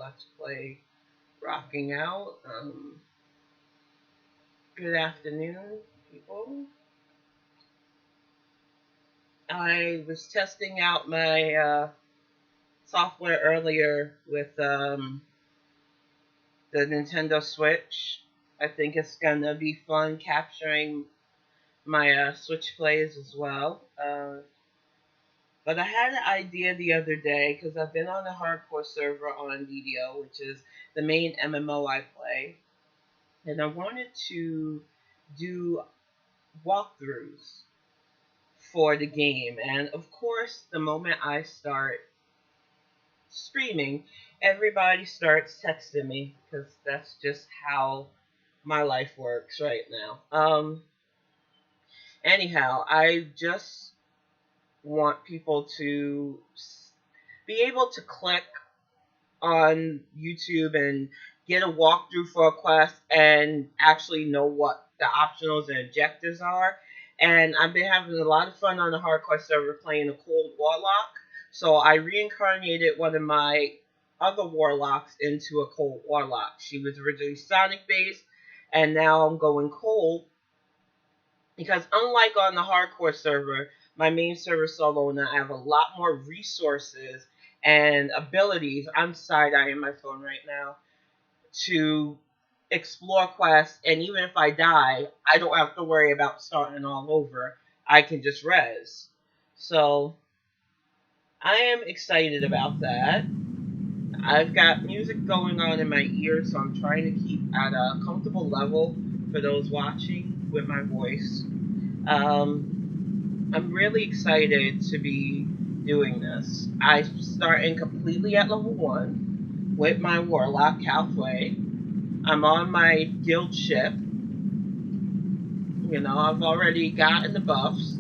Let's Play Rocking Out. Good afternoon, people. I was testing out my software earlier with the Nintendo Switch. I think it's gonna be fun capturing my Switch plays as well. But I had an idea the other day because I've been on a hardcore server on DDO, which is the main MMO I play, and I wanted to do walkthroughs for the game. And of course, the moment I start streaming, everybody starts texting me because that's just how my life works right now. Anyhow, I just want people to be able to click on YouTube and get a walkthrough for a quest and actually know what the optionals and objectives are. And I've been having a lot of fun on the hardcore server playing a cold warlock. So I reincarnated one of my other warlocks into a cold warlock. She was originally Sonic based, and now I'm going cold because unlike on the hardcore server, my main server solo, and I have a lot more resources and abilities. I'm side-eyeing my phone right now to explore quests, and even if I die, I don't have to worry about starting all over. I can just res. So I am excited about that. I've got music going on in my ears, so I'm trying to keep at a comfortable level for those watching with my voice. I'm really excited to be doing this. I'm starting completely at level 1 with my Warlock Calfway. I'm on my guild ship. You know, I've already gotten the buffs.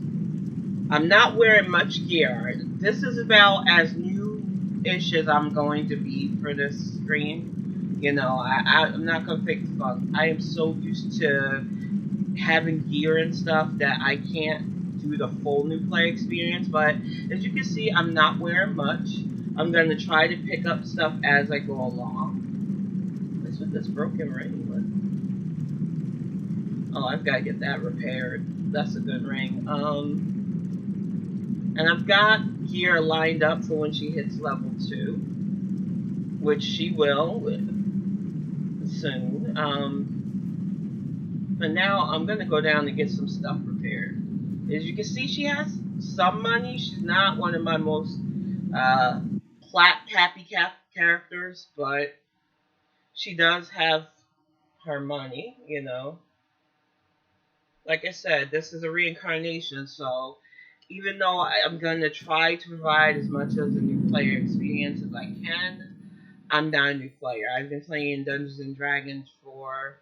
I'm not wearing much gear. This is about as new-ish as I'm going to be for this stream. You know, I'm not going to fake the fun. I am so used to having gear and stuff that I can't do the full new player experience. But as you can see, I'm not wearing much. I'm going to try to pick up stuff as I go along. What's with this broken ring? Oh, I've got to get that repaired. That's a good ring. And I've got gear lined up for when she hits level 2, which she will soon. But now I'm going to go down and get some stuff repaired. As you can see, she has some money. She's not one of my most happy characters, but she does have her money, you know. Like I said, this is a reincarnation, so even though I'm going to try to provide as much of the new player experience as I can, I'm not a new player. I've been playing Dungeons and Dragons for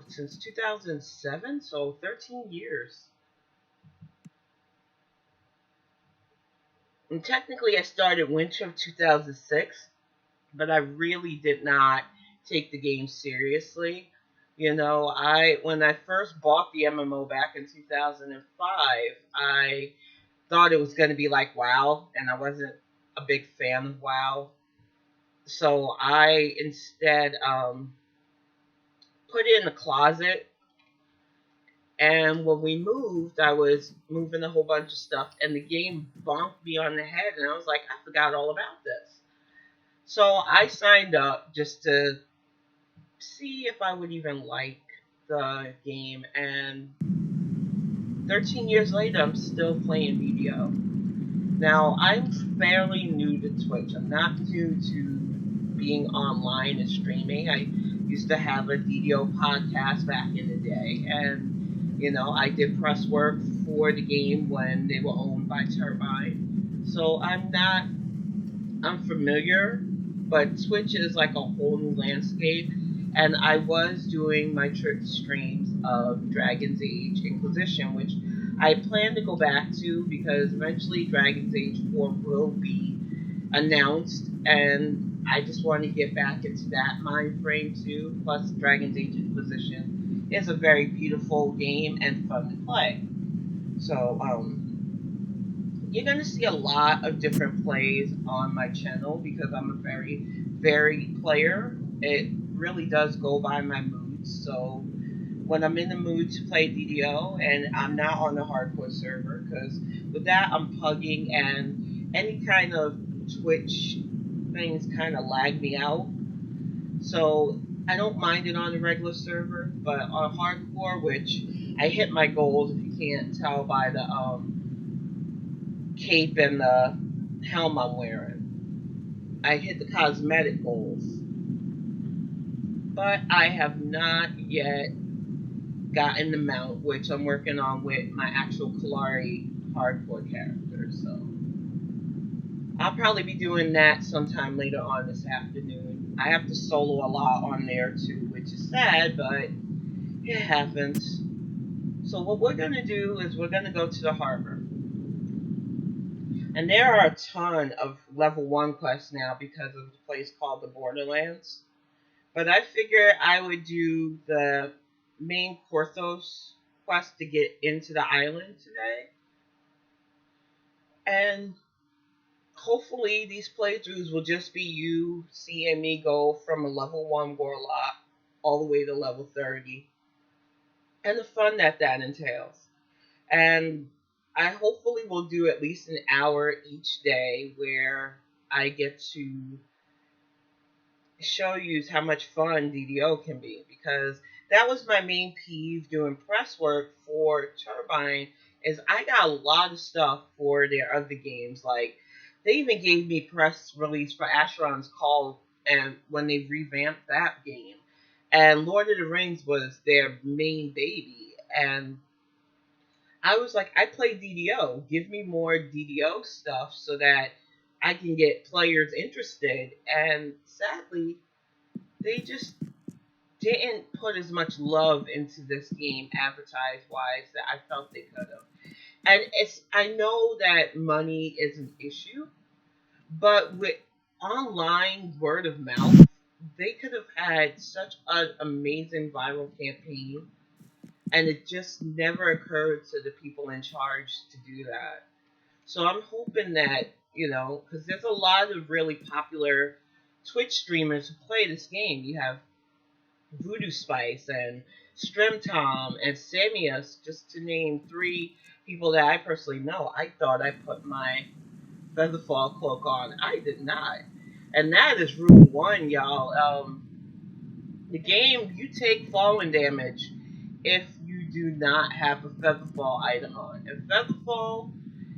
since 2007, so 13 years. And technically, I started winter of 2006, but I really did not take the game seriously. You know, when I first bought the MMO back in 2005, I thought it was going to be like WoW, and I wasn't a big fan of WoW. So I instead put it in the closet. And when we moved, I was moving a whole bunch of stuff, and the game bonked me on the head, and I was like, I forgot all about this. So I signed up just to see if I would even like the game, and 13 years later, I'm still playing video. Now, I'm fairly new to Twitch. I'm not new to being online and streaming. I used to have a DDO podcast back in the day, and you know, I did press work for the game when they were owned by Turbine. So I'm familiar, but Twitch is like a whole new landscape. And I was doing my streams of Dragon's Age Inquisition, which I plan to go back to because eventually Dragon's Age 4 will be announced, and I just want to get back into that mind frame too. Plus, Dragon's Age Inquisition is a very beautiful game and fun to play. So, you're going to see a lot of different plays on my channel because I'm a very varied player. It really does go by my moods. So when I'm in the mood to play DDO and I'm not on the hardcore server, because with that I'm pugging and any kind of Twitch things kind of lag me out. So I don't mind it on the regular server, but on hardcore, which I hit my goals if you can't tell by the cape and the helm I'm wearing. I hit the cosmetic goals, but I have not yet gotten the mount, which I'm working on with my actual Kalari hardcore character. So I'll probably be doing that sometime later on this afternoon. I have to solo a lot on there too, which is sad, but it happens. So what we're gonna do is we're gonna go to the harbor. And there are a ton of level 1 quests now because of the place called the Borderlands. But I figured I would do the main Porthos quest to get into the island today. And hopefully these playthroughs will just be you seeing me go from a level 1 warlock all the way to level 30. And the fun that that entails. And I hopefully will do at least an hour each day where I get to show you how much fun DDO can be, because that was my main peeve doing press work for Turbine is I got a lot of stuff for their other games. Like they even gave me press release for Asheron's Call and when they revamped that game. And Lord of the Rings was their main baby, and I was like, I play DDO. Give me more DDO stuff so that I can get players interested. And sadly, they just didn't put as much love into this game advertised wise that I felt they could have. And it's I know that money is an issue, but with online word of mouth, they could have had such an amazing viral campaign, and it just never occurred to the people in charge to do that. So I'm hoping that, because there's a lot of really popular Twitch streamers who play this game. You have Voodoo Spice and Strim Tom and Samius, just to name three people that I personally know. I thought I put my Featherfall cloak on. I did not. And that is rule one, y'all. The game, you take falling damage if you do not have a Featherfall item on. And Featherfall,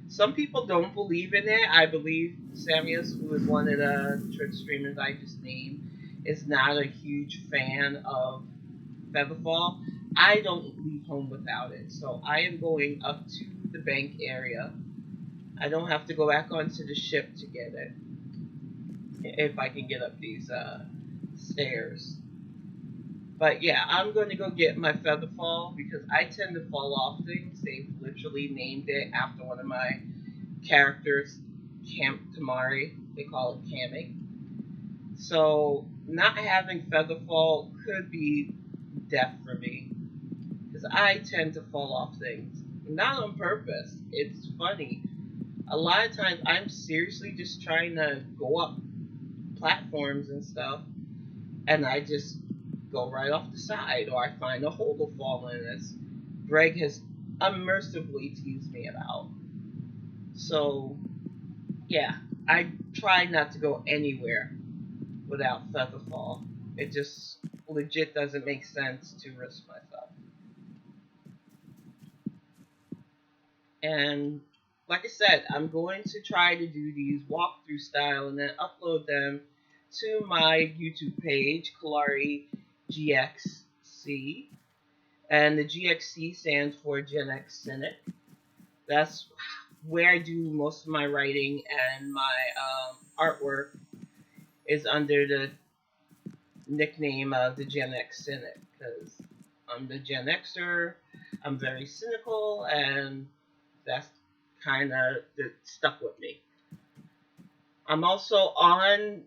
some people don't believe in it. I believe Samius, who is one of the Twitch streamers I just named, is not a huge fan of Featherfall. I don't leave home without it. So I am going up to the bank area. I don't have to go back onto the ship to get it. If I can get up these stairs. But yeah, I'm going to go get my Featherfall because I tend to fall off things. They've literally named it after one of my characters, Camp Tamari. They call it Kami. So not having Featherfall could be death for me because I tend to fall off things. Not on purpose. It's funny. A lot of times I'm seriously just trying to go up platforms and stuff, and I just go right off the side, or I find a hole to fall in, as Greg has unmercifully teased me about. So, yeah, I try not to go anywhere without Featherfall. It just legit doesn't make sense to risk myself. And like I said, I'm going to try to do these walkthrough style and then upload them to my YouTube page, Kalari GXC. And the GXC stands for Gen X Cynic. That's where I do most of my writing, and my artwork is under the nickname of the Gen X Cynic because I'm the Gen Xer. I'm very cynical, and that's kind of stuck with me. I'm also on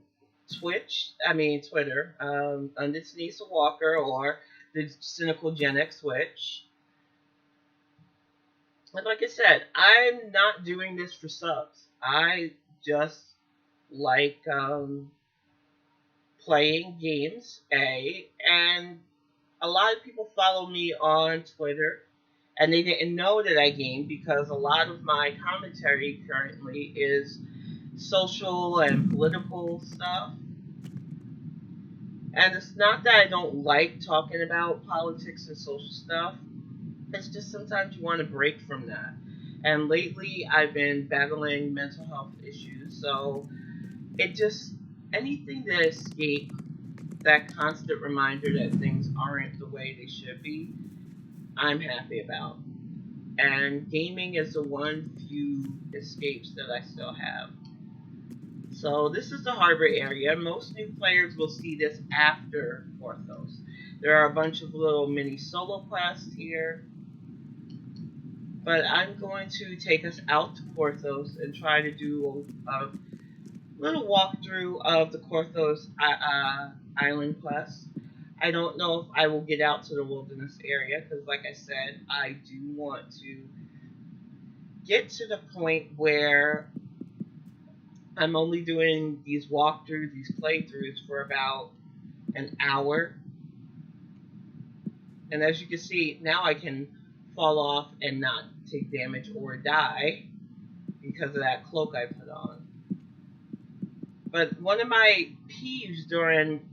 Twitter, under Tanisa Walker or the Cynical Gen X Switch. And like I said, I'm not doing this for subs. I just like playing games, and a lot of people follow me on Twitter, and they didn't know that I game because a lot of my commentary currently is social and political stuff. And it's not that I don't like talking about politics and social stuff. It's just sometimes you want to break from that. And lately I've been battling mental health issues, so it just anything to escape that constant reminder that things aren't the way they should be, I'm happy about. And gaming is the one few escapes that I still have. So this is the harbor area. Most new players will see this after Porthos. There are a bunch of little mini solo quests here, but I'm going to take us out to Porthos and try to do a little walkthrough of the Porthos island quest. I don't know if I will get out to the wilderness area because, like I said, I do want to get to the point where I'm only doing these walkthroughs, these playthroughs for about an hour. And as you can see, now I can fall off and not take damage or die because of that cloak I put on. But one of my peeves during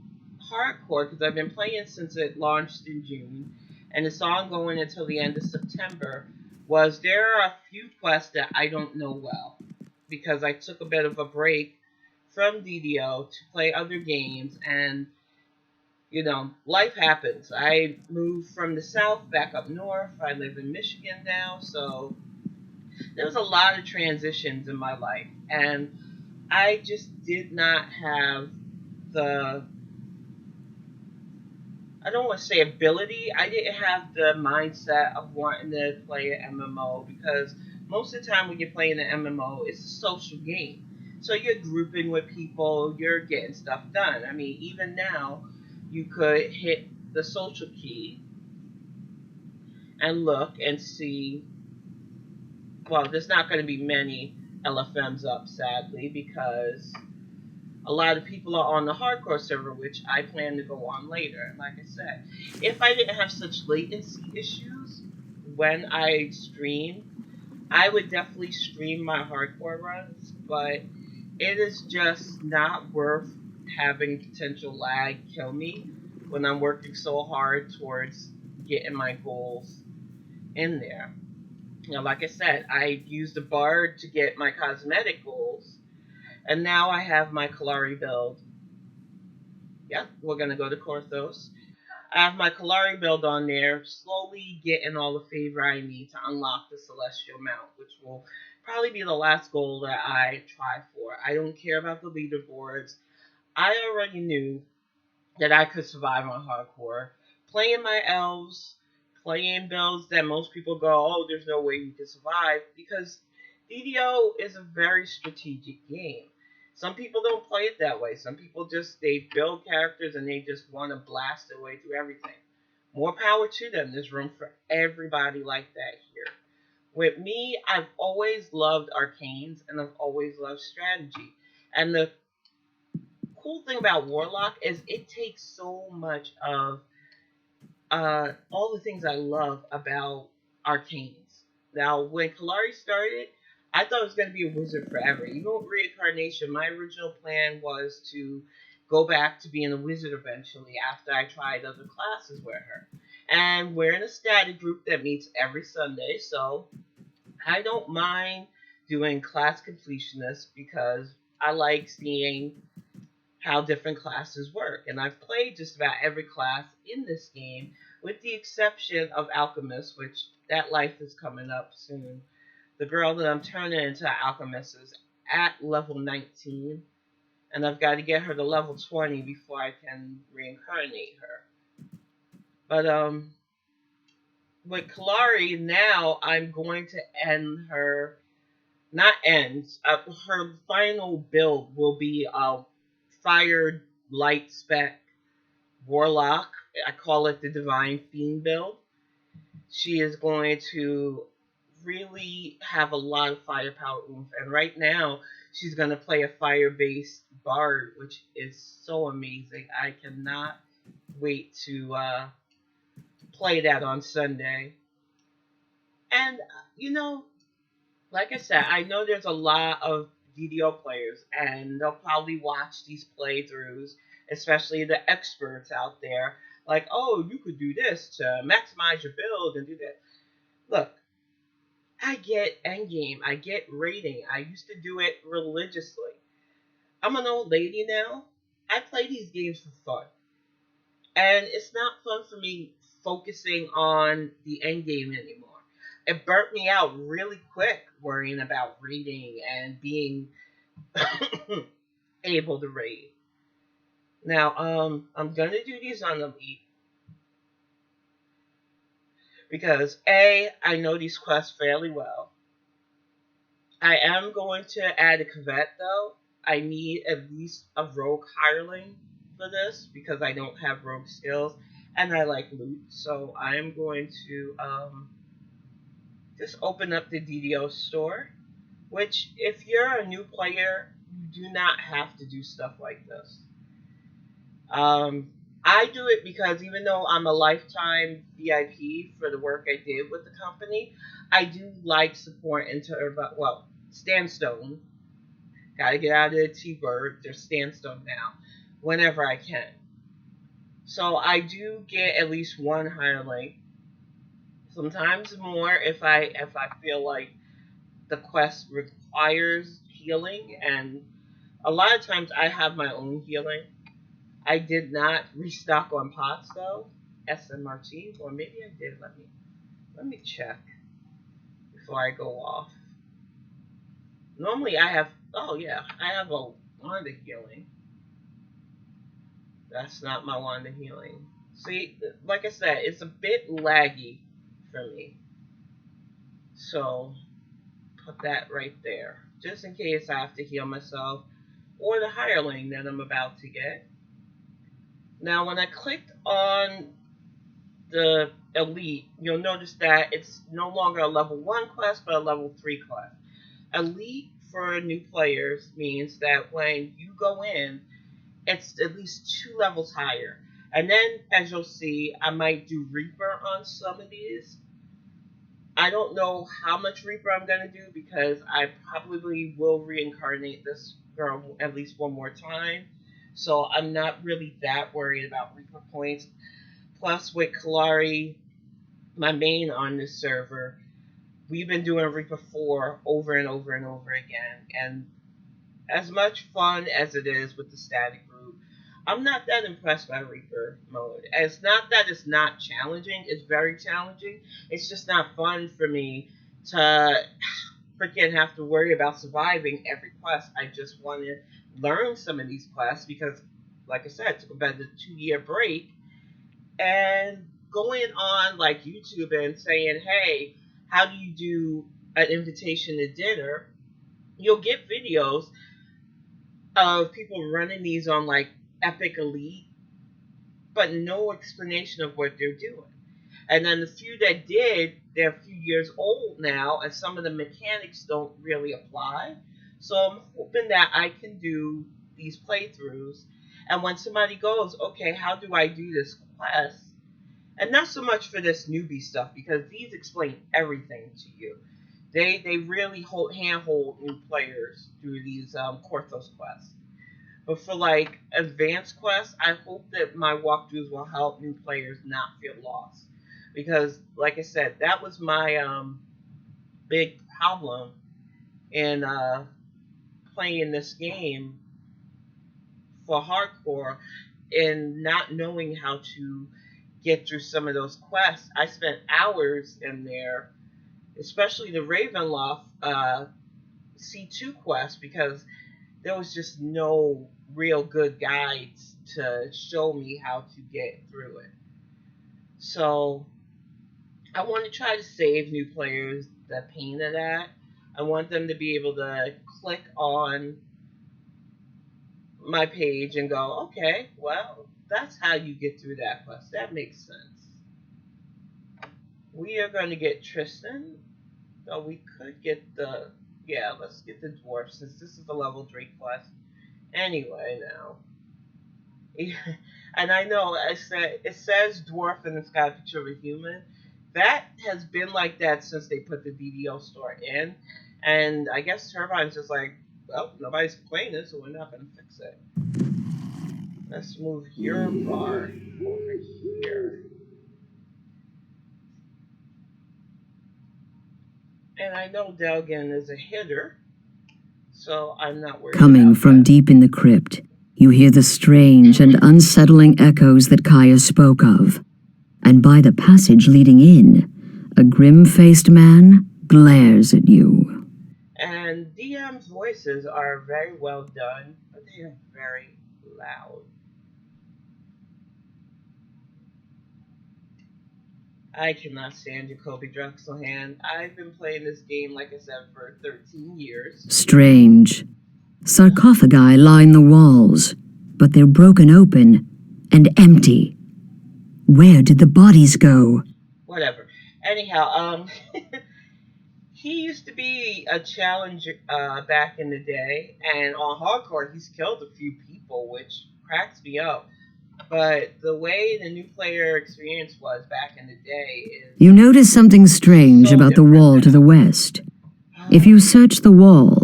hardcore, because I've been playing since it launched in June, and it's ongoing until the end of September, was there are a few quests that I don't know well because I took a bit of a break from DDO to play other games, and life happens. I moved from the south back up north. I live in Michigan now, so there was a lot of transitions in my life, and I just did not have the I don't want to say ability. I didn't have the mindset of wanting to play an MMO because most of the time when you're playing an MMO, it's a social game. So you're grouping with people, you're getting stuff done. I mean, even now, you could hit the social key and look and see. Well, there's not going to be many LFMs up, sadly, because a lot of people are on the hardcore server, which I plan to go on later. And like I said, if I didn't have such latency issues when I stream, I would definitely stream my hardcore runs, but it is just not worth having potential lag kill me when I'm working so hard towards getting my goals in there. Like I said, I used a bard to get my cosmetic goals, and now I have my Kalari build. Yep, we're gonna go to Korthos. I have my Kalari build on there, slowly getting all the favor I need to unlock the Celestial Mount, which will probably be the last goal that I try for. I don't care about the leaderboards. I already knew that I could survive on hardcore. Playing my elves, playing builds that most people go, oh, there's no way you can survive, because DDO is a very strategic game. Some people don't play it that way. Some people they build characters and they just want to blast their way through everything. More power to them. There's room for everybody like that here. With me, I've always loved arcanes and I've always loved strategy. And the cool thing about Warlock is it takes so much of all the things I love about arcanes. Now, when Kalari started, I thought it was going to be a wizard forever. Even with reincarnation, my original plan was to go back to being a wizard eventually after I tried other classes with her. And we're in a static group that meets every Sunday, so I don't mind doing class completionists because I like seeing how different classes work. And I've played just about every class in this game, with the exception of Alchemist, which that life is coming up soon. The girl that I'm turning into Alchemist is at level 19, and I've got to get her to level 20 before I can reincarnate her. But with Kalari now, I'm going to end her. Not end. Her final build will be a fire light spec warlock. I call it the Divine Fiend build. She is going to really have a lot of firepower oomph. And right now, She's gonna play a fire-based bard, which is so amazing. I cannot wait to play that on Sunday. And you know, like I said, I know there's a lot of DDO players, and they'll probably watch these playthroughs, especially the experts out there. Like, oh, you could do this to maximize your build and do that. Look, I get endgame, I get rating. I used to do it religiously. I'm an old lady now. I play these games for fun. And it's not fun for me focusing on the end game anymore. It burnt me out really quick worrying about rating and being able to rate. Now, I'm gonna do these on Elite because A, I know these quests fairly well. I am going to add a Cavette though. I need at least a rogue hireling for this because I don't have rogue skills and I like loot. So I am going to just open up the DDO store. Which, if you're a new player, you do not have to do stuff like this. Um, I do it because even though I'm a lifetime VIP for the work I did with the company, I do like support into well, Standstone. Gotta get out of the T-Bird. There's Standstone now, whenever I can. So I do get at least one hireling. Sometimes more if I feel like the quest requires healing, and a lot of times I have my own healing. I did not restock on pots though. SMRT, or maybe I did. Let me check before I go off. Normally I have. Oh yeah, I have a Wanda healing. That's not my Wanda healing. See, like I said, it's a bit laggy for me. So put that right there, just in case I have to heal myself or the hireling that I'm about to get. Now, when I clicked on the Elite, you'll notice that it's no longer a level 1 quest, but a level 3 quest. Elite for new players means that when you go in, it's at least 2 levels higher. And then, as you'll see, I might do Reaper on some of these. I don't know how much Reaper I'm going to do because I probably will reincarnate this girl at least one more time. So I'm not really that worried about Reaper points. Plus, with Kalari, my main on this server, we've been doing Reaper 4 over and over and over again. And as much fun as it is with the static group, I'm not that impressed by Reaper mode. And it's not that it's not challenging, it's very challenging. It's just not fun for me to freaking have to worry about surviving every quest. I just want to learn some of these quests because, like I said, it took about a 2-year break. And going on like YouTube and saying, hey, how do you do an invitation to dinner? You'll get videos of people running these on like Epic Elite, but no explanation of what they're doing. And then the few that did, they're a few years old now, and some of the mechanics don't really apply. So I'm hoping that I can do these playthroughs, and when somebody goes, okay, how do I do this quest? And not so much for this newbie stuff, because these explain everything to you. They really handhold new players through these Korthos quests. But for like advanced quests, I hope that my walkthroughs will help new players not feel lost. Because, like I said, that was my big problem in playing this game for hardcore, in not knowing how to get through some of those quests. I spent hours in there, especially the Ravenloft C2 quest, because there was just no real good guides to show me how to get through it. So I want to try to save new players the pain of that. I want them to be able to click on my page and go, okay, well, that's how you get through that quest. That makes sense. We are going to get Tristan. So we could get the Yeah, let's get the dwarf since this is the level 3 quest. Anyway, now. And I know it says dwarf and it's got a picture of a human. That has been like that since they put the DDO store in. And I guess Turbine's just like, well, nobody's complaining, so we're not going to fix it. Let's move your bar over here. And I know Delgin is a hitter, so I'm not worried Coming about from that. deep in the crypt, you hear the strange and unsettling echoes that Kaya spoke of. And by the passage leading in, a grim-faced man glares at you. And DM's voices are very well done, but they are very loud. I cannot stand Jacoby Drexelhand. I've been playing this game, like I said, for 13 years. Strange. Sarcophagi line the walls, but they're broken open and empty. Where did the bodies go? Whatever. Anyhow, he used to be a challenger back in the day, and on hardcore he's killed a few people, which cracks me up. But the way the new player experience was back in the day is You notice something strange so about the different wall to the now. west. If you search the wall,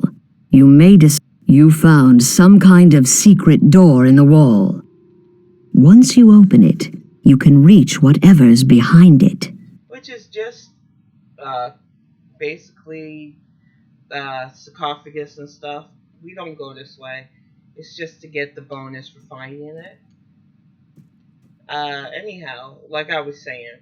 you may you found some kind of secret door in the wall. Once you open it, you can reach whatever's behind it. Which is just basically sarcophagus and stuff. We don't go this way. It's just to get the bonus for finding it. Anyhow, like I was saying,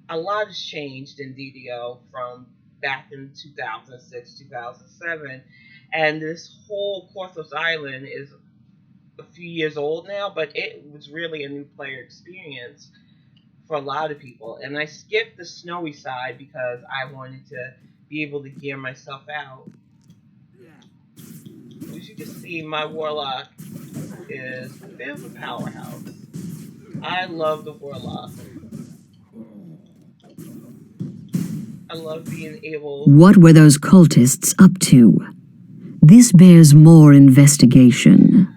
a lot has changed in DDO from back in 2006, 2007, and this whole Korthos Island is a few years old now, but it was really a new player experience for a lot of people. And I skipped the snowy side because I wanted to be able to gear myself out. As you can see, my Warlock is a bit of a powerhouse. I love the Warlock. I love being able... What were those cultists up to? This bears more investigation.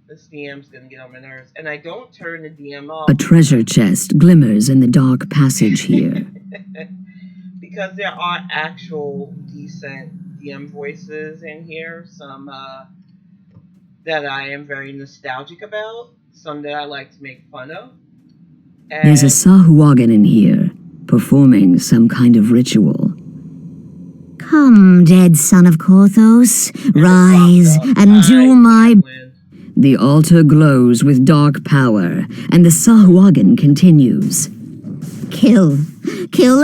This DM's gonna get on my nerves. And I don't turn the DM off. A treasure chest glimmers in the dark passage here. Because there are actual decent DM voices in here. Some that I am very nostalgic about. Some that I like to make fun of. And There's a Sahuagin in here, performing some kind of ritual. Come, dead son of Korthos, rise and do my... The altar glows with dark power, and the Sahuagin continues. Kill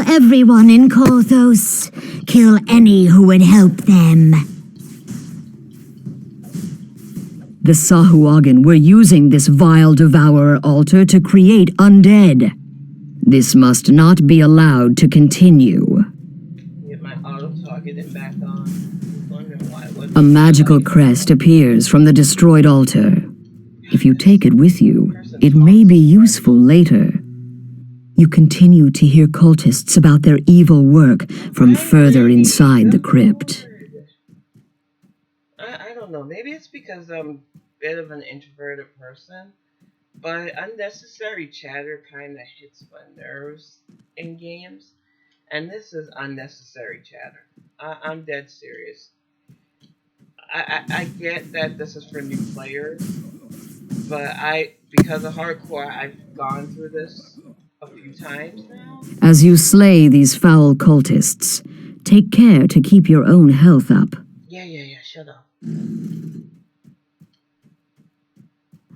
everyone in Korthos. Kill any who would help them. The Sahuagin were using this vile devourer altar to create undead. This must not be allowed to continue. Get my auto-targeting back on. A magical crest appears from the destroyed altar. If you take it with you, it may be useful later. You continue to hear cultists about their evil work from further inside the crypt. I don't know. Maybe it's because I'm a bit of an introverted person, but unnecessary chatter kind of hits my nerves in games, and this is unnecessary chatter. I'm dead serious. I get that this is for new players, but because of hardcore, I've gone through this a few times now. As you slay these foul cultists, take care to keep your own health up. Yeah, shut up.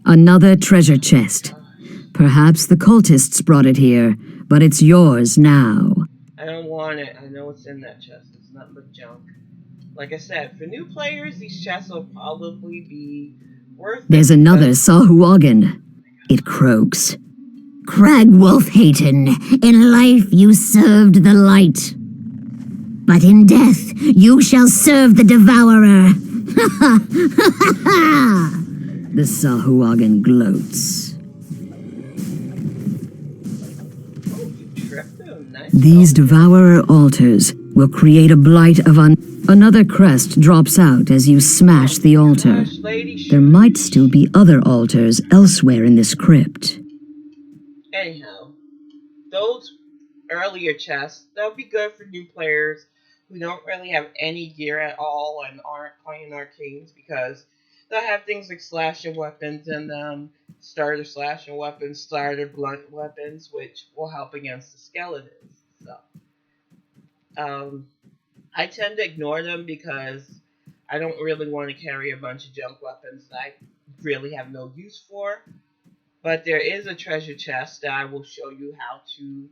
Another treasure chest. Perhaps the cultists brought it here, but it's yours now. I don't want it. I know what's in that chest. It's nothing but junk. Like I said, for new players, these chests will probably be worth it. There's another Sahuagin. It croaks. Cragwolf Hayton, in life you served the light. But in death you shall serve the devourer. The Sahuagin gloats. Oh, you tripped him. Nice. These devourer altars will create a blight of Another crest drops out as you smash the altar. Gosh, lady, There might still be other altars elsewhere in this crypt. Anyhow, those earlier chests, they'll be good for new players who don't really have any gear at all and aren't playing arcades, because they'll have things like slashing weapons and starter slashing weapons, starter blunt weapons, which will help against the skeletons. So, I tend to ignore them because I don't really want to carry a bunch of junk weapons that I really have no use for. But there is a treasure chest that I will show you how to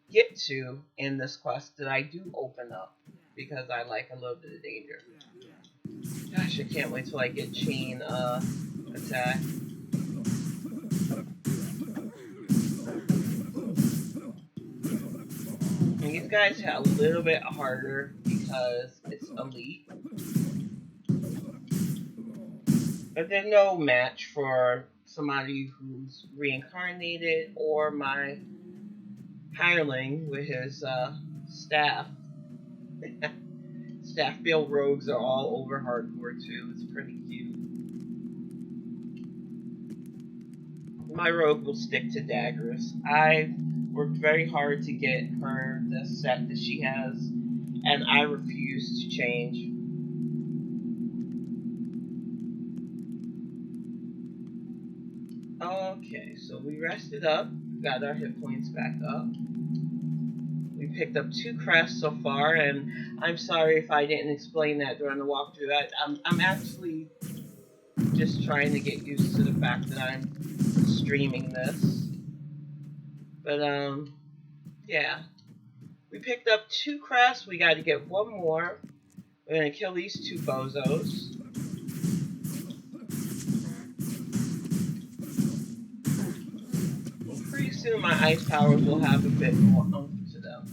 get to in this quest that I do open up because I like a little bit of danger. Gosh, I can't wait till I get chain attack. And these guys hit a little bit harder because it's elite. But they're no match for somebody who's reincarnated or my hireling with his staff. Staff build rogues are all over hardcore too. It's pretty cute. My rogue will stick to daggers. I worked very hard to get her the set that she has, and I refuse to change. Okay, so we rested up, got our hit points back up. We picked up 2 crests so far, and I'm sorry if I didn't explain that during the walkthrough. I'm actually just trying to get used to the fact that I'm streaming this. But yeah. We picked up 2 crests, we gotta get 1 more. We're gonna kill these 2 bozos. And pretty soon my ice powers will have a bit more oomph to them.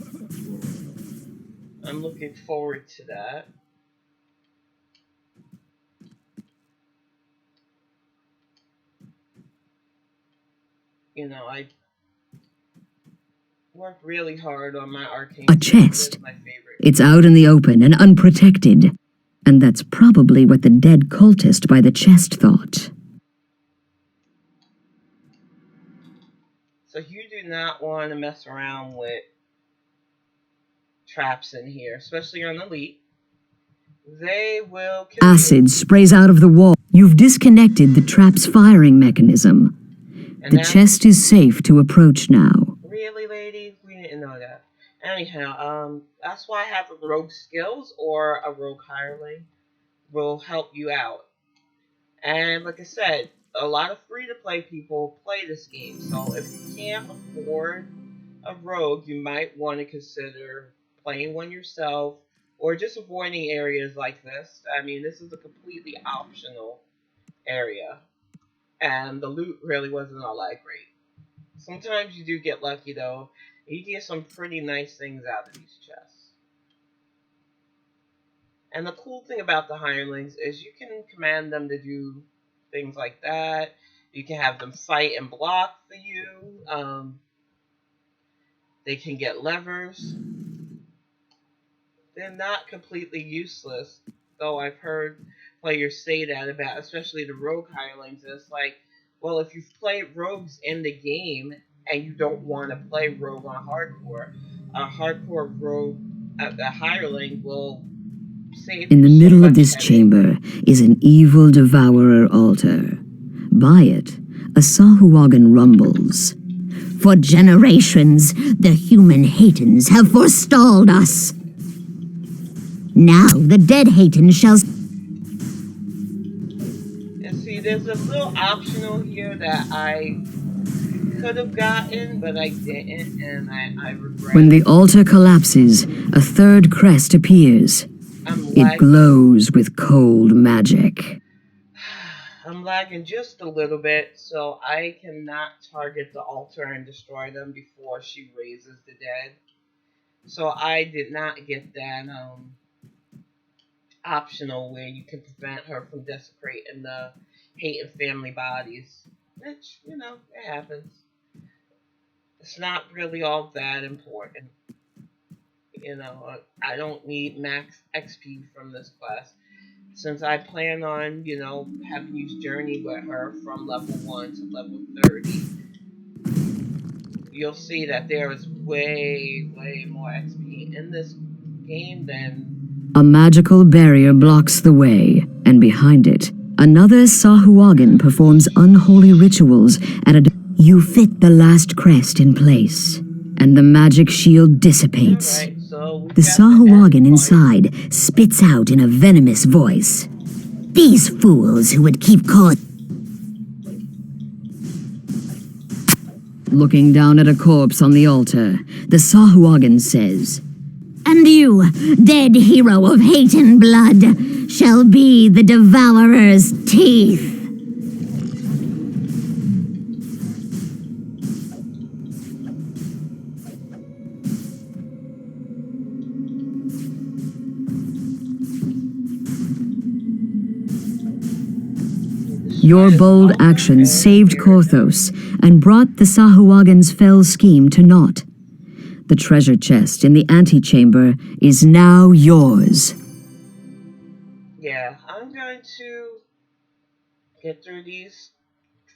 I'm looking forward to that. You know, I worked really hard on my arcane. A chest. My favorite. It's out in the open and unprotected. And that's probably what the dead cultist by the chest thought. So you do not want to mess around with traps in here, especially on Elite. They will kill Acid sprays out of the wall. You've disconnected the trap's firing mechanism. And the chest is safe to approach now. Really, lady? We didn't know that. Anyhow, that's why I have a rogue skills or a rogue hireling will help you out. And like I said, a lot of free-to-play people play this game, so if you can't afford a rogue, you might want to consider playing one yourself or just avoiding areas like this. I mean, this is a completely optional area, and the loot really wasn't all that great. Sometimes you do get lucky though. You get some pretty nice things out of these chests. And the cool thing about the hirelings is you can command them to do things like that. You can have them fight and block for you. They can get levers. They're not completely useless, though I've heard players say that about, especially the rogue hirelings. It's like, well, if you've played rogues in the game and you don't want to play rogue on hardcore, a hardcore rogue, a hireling will save In the you so middle of much this headache. chamber is an evil devourer altar. By it, a Sahuagin rumbles. For generations, the human Haytans have forestalled us. Now the dead Haytan shall... And see, there's a little optional here that I could have gotten, but I didn't, and I regret. When the altar collapses, a 3rd crest appears. It glows with cold magic. I'm lagging just a little bit, so I cannot target the altar and destroy them before she raises the dead. So I did not get that optional where you can prevent her from desecrating the Hayten family bodies. Which, you know, it happens. It's not really all that important. I don't need max XP from this class. Since I plan on, having you journey with her from level 1 to level 30, you'll see that there is way, way more XP in this game than... A magical barrier blocks the way, and behind it, another Sahuagin performs unholy rituals at a... You fit the last crest in place, and the magic shield dissipates. Alright, so we've The got the end Sahuagin fight. inside spits out in a venomous voice. These fools who would keep calling... Looking down at a corpse on the altar, the Sahuagin says, "And you, dead hero of hate and blood, shall be the Devourer's teeth." Your bold actions saved Korthos and brought the Sahuagin's fell scheme to naught. The treasure chest in the antechamber is now yours. Yeah, I'm going to get through these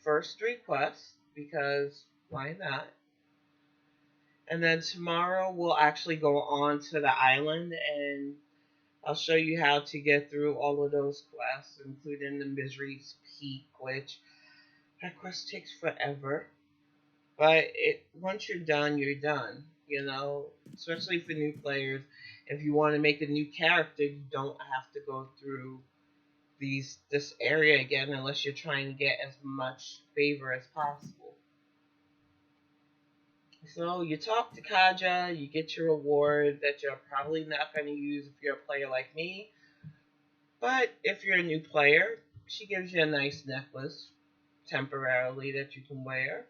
first 3 quests, because why not? And then tomorrow we'll actually go on to the island, and I'll show you how to get through all of those quests, including the Misery's Peak, which that quest takes forever. But once you're done, you're done. Especially for new players. If you want to make a new character, you don't have to go through this area again unless you're trying to get as much favor as possible. So you talk to Kaja, you get your reward that you're probably not going to use if you're a player like me. But if you're a new player, she gives you a nice necklace temporarily that you can wear.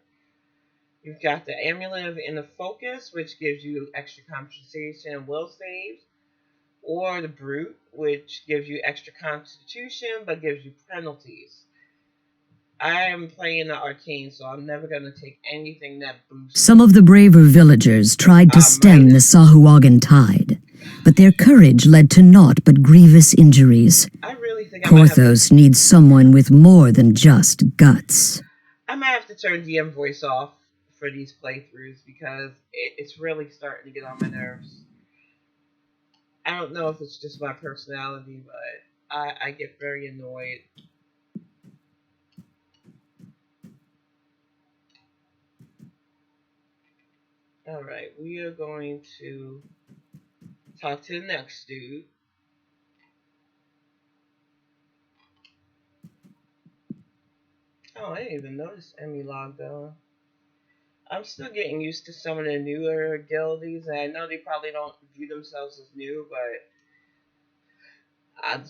You've got the Amulet of Inner Focus, which gives you extra concentration and will saves. Or the Brute, which gives you extra constitution but gives you penalties. I am playing the Arcane, so I'm never going to take anything that boosts... Some of the braver villagers tried to stem the Sahuagin tide, but their courage led to naught but grievous injuries. I really think Korthos needs someone with more than just guts. I might have to turn DM voice off for these playthroughs because it's really starting to get on my nerves. I don't know if it's just my personality, but I get very annoyed. Alright, we are going to talk to the next dude. Oh, I didn't even notice Emmy logged on. I'm still getting used to some of the newer guildies, and I know they probably don't view themselves as new, but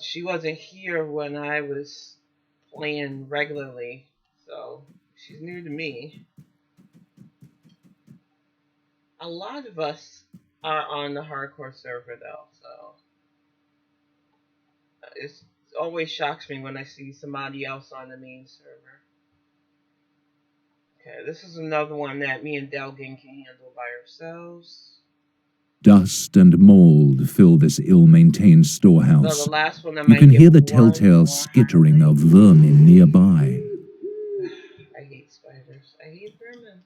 she wasn't here when I was playing regularly, so she's new to me. A lot of us are on the hardcore server though, so it always shocks me when I see somebody else on the main server. Okay, this is another one that me and Delgin can handle by ourselves. Dust and mold fill this ill-maintained storehouse. So the last one You can hear the telltale skittering of vermin nearby. I hate spiders. I hate vermin.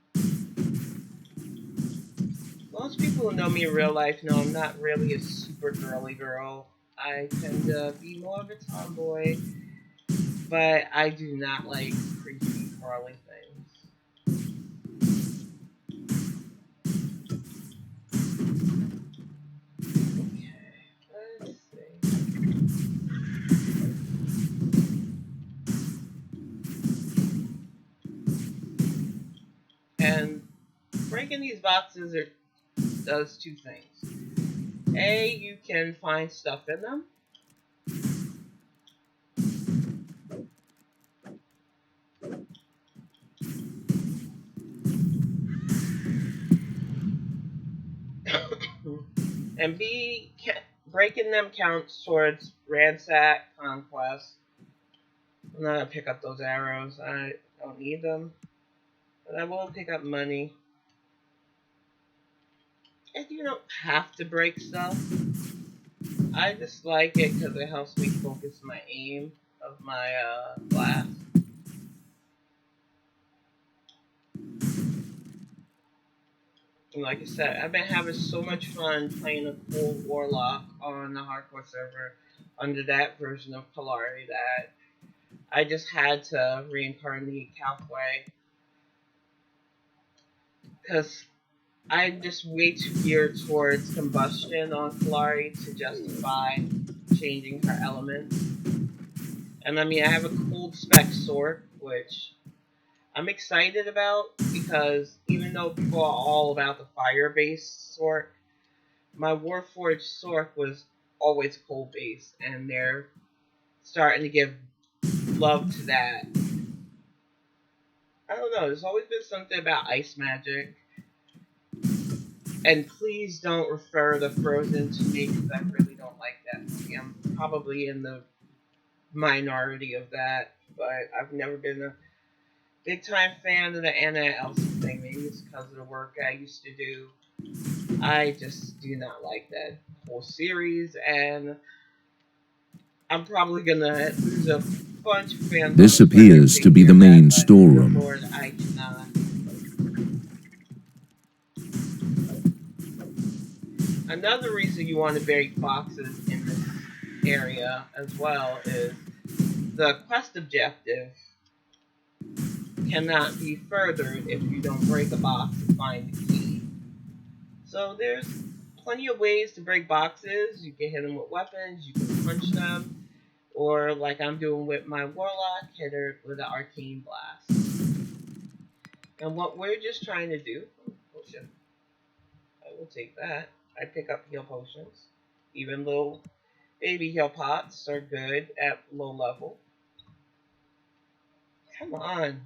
Most people who know me in real life know I'm not really a super girly girl. I tend to be more of a tomboy, but I do not like creepy, crawly things. Okay, let's see. And breaking these boxes does 2 things. A, you can find stuff in them. And B, breaking them counts towards ransack, conquest. I'm not gonna pick up those arrows. I don't need them. But I will pick up money. And you don't have to break stuff. I just like it because it helps me focus my aim of my blast. And like I said, I've been having so much fun playing a cool warlock on the hardcore server under that version of Kalari that I just had to reincarnate Calquay because I'm just way too geared towards combustion on Kalari to justify changing her elements. And I mean, I have a cold spec sword, which I'm excited about because even though people are all about the fire based sword, my Warforged sword was always cold based, and they're starting to give love to that. I don't know, there's always been something about ice magic. And please don't refer the Frozen to me because I really don't like that movie. I'm probably in the minority of that, but I've never been a big time fan of the Anna Elsa thing. Maybe it's because of the work I used to do. I just do not like that whole series, and I'm probably gonna lose a bunch of fans on This Twitter if appears they to be hear the that, main but good storeroom. lord, I cannot. Another reason you want to bury boxes in this area as well is the quest objective cannot be furthered if you don't break a box and find the key. So there's plenty of ways to break boxes. You can hit them with weapons, you can punch them, or like I'm doing with my warlock, hit her with an arcane blast. And what we're just trying to do, potion, I will take that. I pick up heal potions. Even little baby heal pots are good at low level. Come on.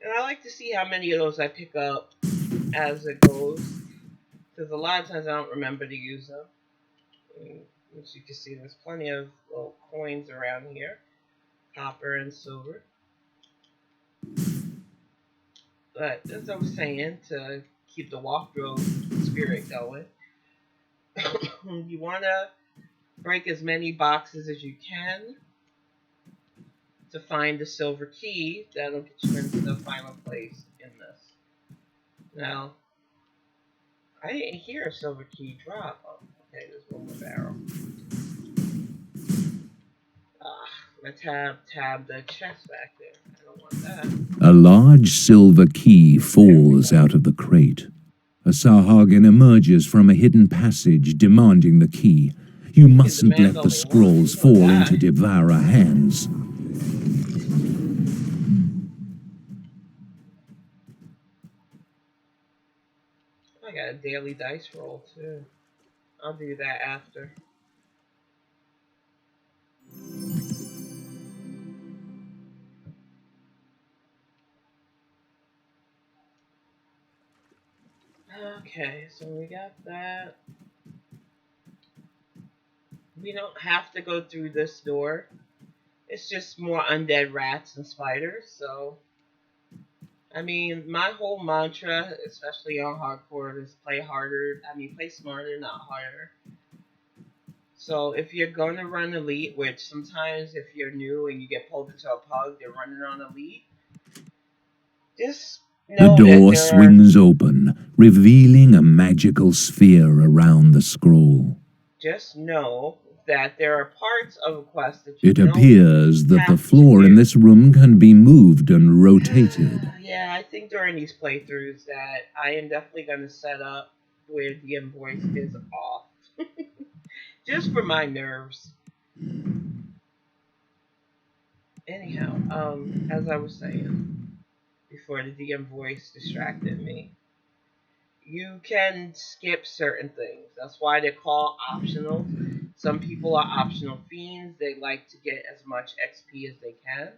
And I like to see how many of those I pick up as it goes. Because a lot of times I don't remember to use them. As you can see, there's plenty of little coins around here. Copper and silver. But as I was saying, to keep the walkthrough spirit going, you want to break as many boxes as you can to find the silver key that'll get you into the final place in this. Now, I didn't hear a silver key drop. Oh, okay, there's one more barrel. Ah, my tabbed the chest back there. I don't want that. A large silver key There we falls go. out of the crate. A Sahagan emerges from a hidden passage demanding the key. You You can mustn't demand let all the they want. scrolls You know fall that. into devourer hands. I got a daily dice roll too. I'll do that after. Okay, so we got that. We don't have to go through this door. It's just more undead rats and spiders, so I mean my whole mantra, especially on hardcore, is play harder. I mean play smarter, not harder. So if you're gonna run elite, which sometimes if you're new and you get pulled into a pug, they're running on elite, just The know that door there are swings open, revealing a magical sphere around the scroll. just know that there are parts of a quest that you It don't appears that the have to floor in do. this room can be moved and rotated. Yeah, I think during these playthroughs that I am definitely going to set up where the invoice is off. Just for my nerves. Anyhow, as I was saying before the DM voice distracted me, you can skip certain things. That's why they're called optionals. Some people are optional fiends. They like to get as much XP as they can.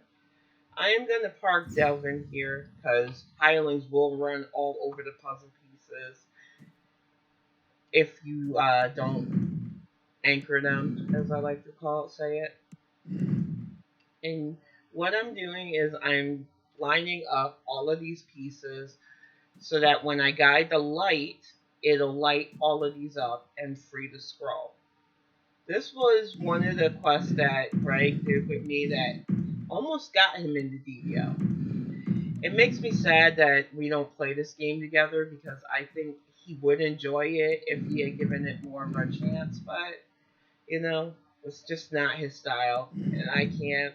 I am going to park Delvin here because hirelings will run all over the puzzle pieces if you don't anchor them, as I like to say it. And what I'm doing is I'm lining up all of these pieces so that when I guide the light, it'll light all of these up and free the scroll. This was one of the quests that Greg did with me that almost got him into DDO. It makes me sad that we don't play this game together because I think he would enjoy it if he had given it more of a chance, but it's just not his style, and I can't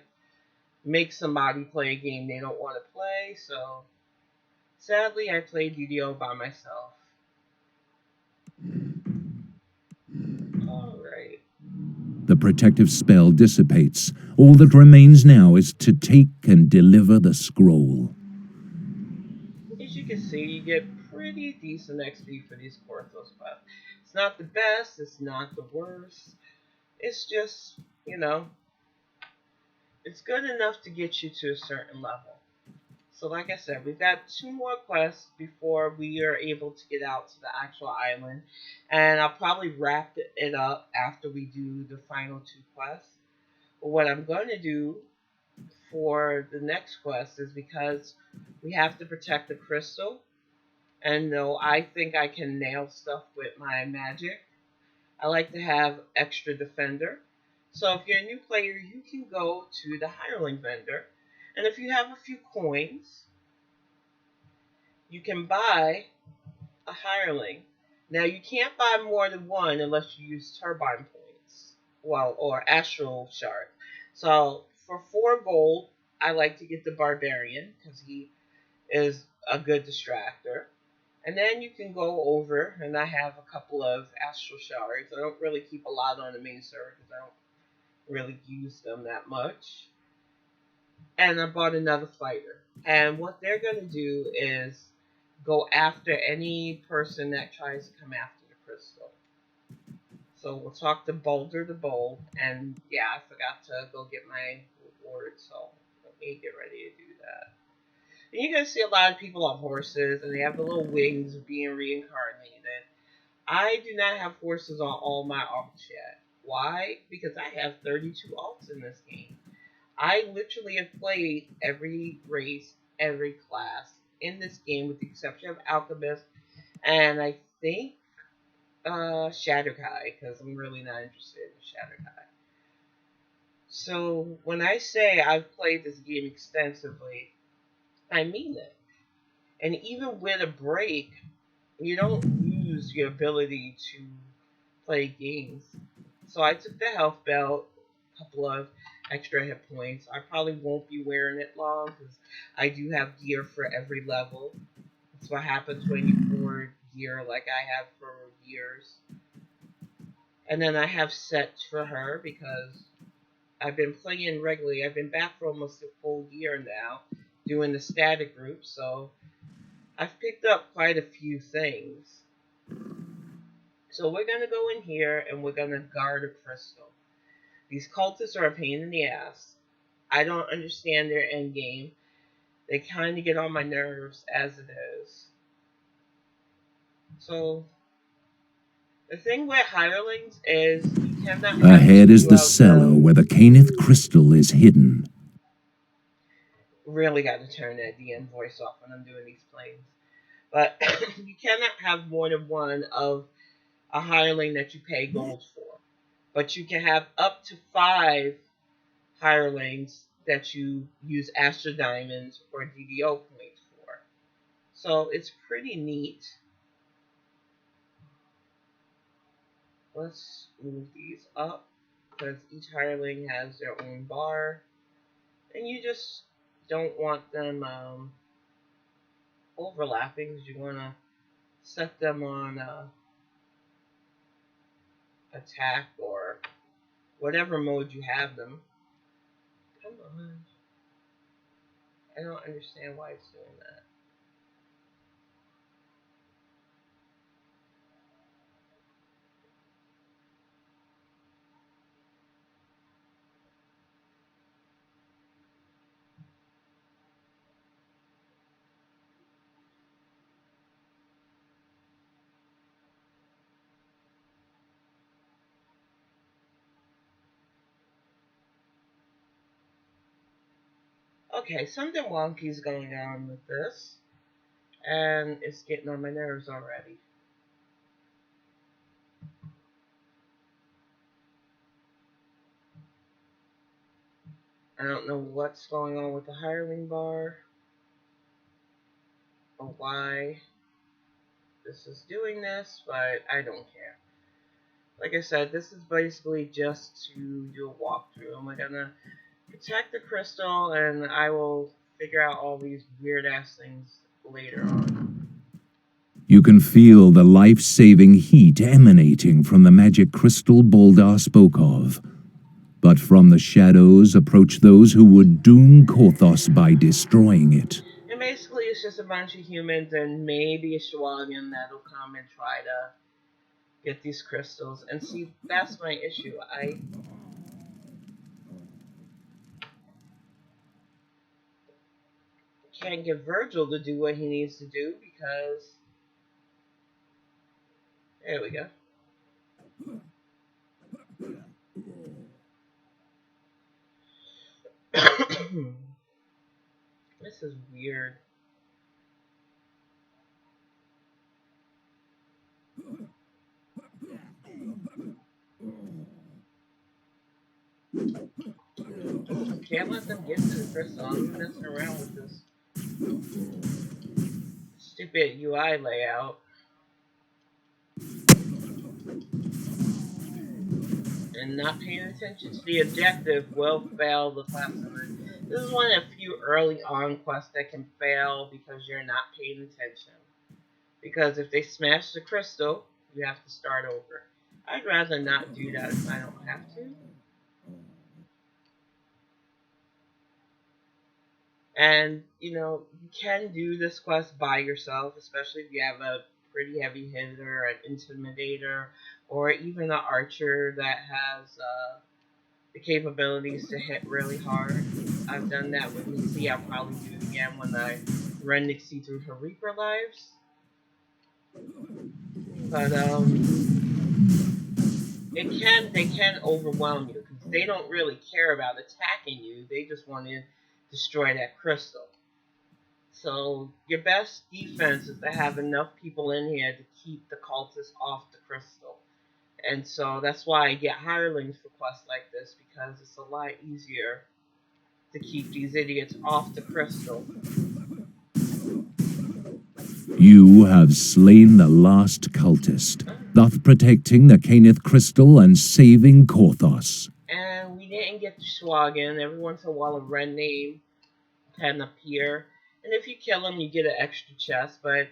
make somebody play a game they don't want to play, so sadly I played DDO by myself. Alright. The protective spell dissipates. All that remains now is to take and deliver the scroll. As you can see, you get pretty decent XP for these Korthos buffs. It's not the best, it's not the worst. It's just, it's good enough to get you to a certain level. So like I said, we've got 2 more quests before we are able to get out to the actual island. And I'll probably wrap it up after we do the final 2 quests. But what I'm going to do for the next quest is because we have to protect the crystal. And though I think I can nail stuff with my magic, I like to have extra defender. So if you're a new player, you can go to the hireling vendor. And if you have a few coins, you can buy a hireling. Now you can't buy more than one unless you use turbine points. Well, or astral shard. So for 4 gold, I like to get the barbarian because he is a good distractor. And then you can go over, and I have a couple of astral shards. I don't really keep a lot on the main server because I don't really use them that much. And I bought another fighter. And what they're going to do is go after any person that tries to come after the crystal. So we'll talk to Boulder the Bold. And yeah, I forgot to go get my reward, so let me get ready to do that. And you're going to see a lot of people on horses, and they have the little wings of being reincarnated. I do not have horses on all my alts yet. Why? Because I have 32 alts in this game. I literally have played every race, every class in this game with the exception of Alchemist and I think Shatterkai, because I'm really not interested in Shatterkai. So when I say I've played this game extensively, I mean it. And even with a break, you don't lose your ability to play games. So I took the health belt, a couple of extra hit points. I probably won't be wearing it long because I do have gear for every level. That's what happens when you board gear like I have for years. And then I have sets for her because I've been playing regularly. I've been back for almost a full year now doing the static group, so I've picked up quite a few things. So we're going to go in here and we're going to guard a crystal. These cultists are a pain in the ass. I don't understand their end game. They kind of get on my nerves as it is. So the thing with hirelings is you cannot have Ahead is two the of cellar them. where the Caneth crystal is hidden. Really got to turn that DM voice off when I'm doing these plays. But you cannot have more than one of a hireling that you pay gold for. But you can have up to 5 hirelings that you use Astro Diamonds or DDO points for. So it's pretty neat. Let's move these up because each hireling has their own bar. And you just don't want them overlapping because you want to set them on attack or whatever mode you have them. Come on. I don't understand why it's doing that. Okay, something wonky's going on with this, and it's getting on my nerves already. I don't know what's going on with the hireling bar or why this is doing this, but I don't care. Like I said, this is basically just to do a walkthrough. Am I gonna protect the crystal, and I will figure out all these weird ass things later on. You can feel the life-saving heat emanating from the magic crystal Boldar spoke of. But from the shadows approach those who would doom Kothos by destroying it. And basically, it's just a bunch of humans and maybe a Shawagin that'll come and try to get these crystals. And see, that's my issue. I can't get Virgil to do what he needs to do because. There we go. This is weird. Can't let them get to the crystal. I'm messing around with this stupid UI layout and not paying attention to the objective will fail the quest. And this is one of the few early on quests that can fail because you're not paying attention. Because if they smash the crystal, you have to start over. I'd rather not do that if I don't have to. And, you can do this quest by yourself, especially if you have a pretty heavy hitter, an intimidator, or even an archer that has the capabilities to hit really hard. I've done that with Nixie. I'll probably do it again when I run Nixie through her Reaper lives. But they can overwhelm you because they don't really care about attacking you. They just want to destroy that crystal. So your best defense is to have enough people in here to keep the cultists off the crystal. And so that's why I get hirelings for quests like this, because it's a lot easier to keep these idiots off the crystal. You have slain the last cultist, thus protecting the Caneth crystal and saving Kothos. And we didn't get to Schwagen. Every once in a while a red name can appear. And if you kill him, you get an extra chest, but